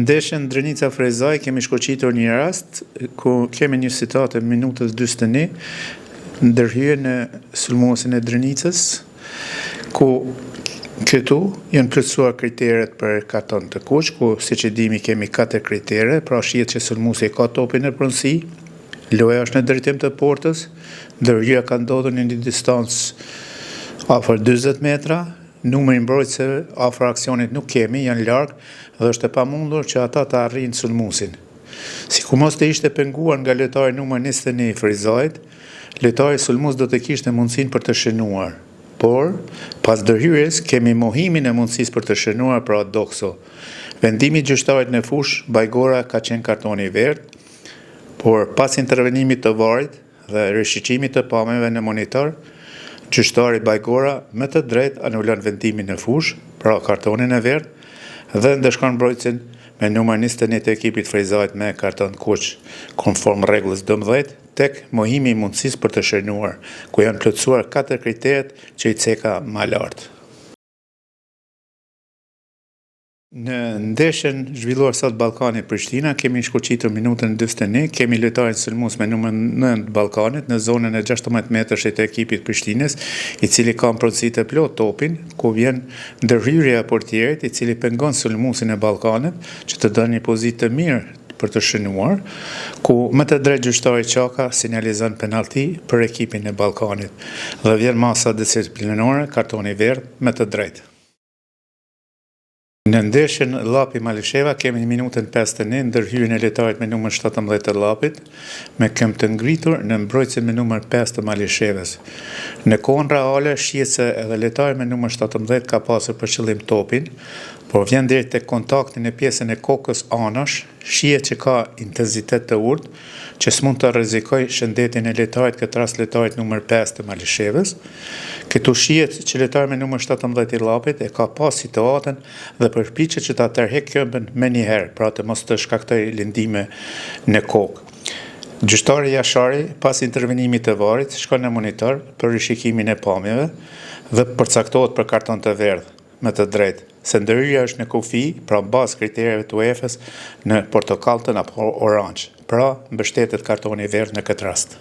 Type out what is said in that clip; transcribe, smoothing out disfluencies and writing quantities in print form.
ndeshjen Drenica-Frezaj kemi shkoqitur një rast ku kemi një situatë në minutës 41 ndërhyrjen e sulmuesin e Drenicës, ku këtu janë plotësuar kriteret për karton të kuq, ku siç e dimi kemi 4 kritere, pra shihet që sulmuesi ka topin në pronësi, loja është në drejtim të portës, ndërhyrja ka ndodhur në një distancë afër 40 metra, numri mbrojtësve afër aksionit nuk kemi, janë larg dhe është e pamundur që ata të arrijnë sulmuesin. Sikurmos të ishte penguar nga lojtari numër 21 i Frezajt, lojtari sulmues do të kishte mundësinë për të shënuar. Por, pas ndërhyrjes kemi mohimin e mundësisë për të shënuar pra dokso. Vendimi i gjyqtarit në fushë Bajgora ka qenë kartoni i verdh, por pas intervenimit të VAR-it dhe rishiqimit të pamjeve në monitor, gjyqtari Bajgora me të drejtë anulon vendimin në fushë, pra kartonin e verdh, dhe ndeshkon mbrojtësin me numër 21 të ekipit Frezajt me karton kuq konform rregullës 12 tek mohimi i mundësisë për të shënuar, ku janë plotësuar 4 kriteret që i ceka më lart. Në ndeshjen zhvilluar sot Ballkani-Prishtina kemi shkoqitur minutën 41, kemi lojtarin sulmues me numër 9 të Ballkanit në zonën e 16 metrash të ekipit Prishtinës, i cili ka pronësi të plot topin, ku vjen ndërhyrja e portierit, i cili pengon sulmuesin e Ballkanit që të dënë një pozitë të mirë për të shënuar, ku më të drejtë gjyqtari Çaka sinjalizon penallti për ekipin e Ballkanit dhe vjen masa disiplinore, kartoni i verdh me të drejtë. Në ndeshjen Llapi-Malisheva kemi në minutën 51 ndërhyrjen e lojtarit me numër 17 të Llapit me këmbë të ngritur në mbrojtësin me numër 5 të Malishevës. Në kohën reale shihet se edhe lojtari me numër 17 ka pasur për qëllim topin, por vjen deri tek kontakti në pjesën e kokës anash, shihet që ka intensitet të urtë, që s'mund të rrezikoj shëndetin e lojtarit, këtë rast lojtarit numër 5 të Malishevës. Këtu shihet që lojtari me numër 17 i Llapit e ka pas situatën dhe përpiqet që ta tërheq këmbën menjëherë, pra të mos të shkaktojë lindime në kokë. Gjyqtari Jashari, pas intervenimit të VAR-it, shkon në monitor për rishikimin e pamjeve dhe përcaktohet për karton të verdh me të drejtë, se ndërhyrja është në kufi, pra bazë kritereve të UEFA-s në portokalltën apo oranj, pra mbështetet kartoni i verdh në këtë rast.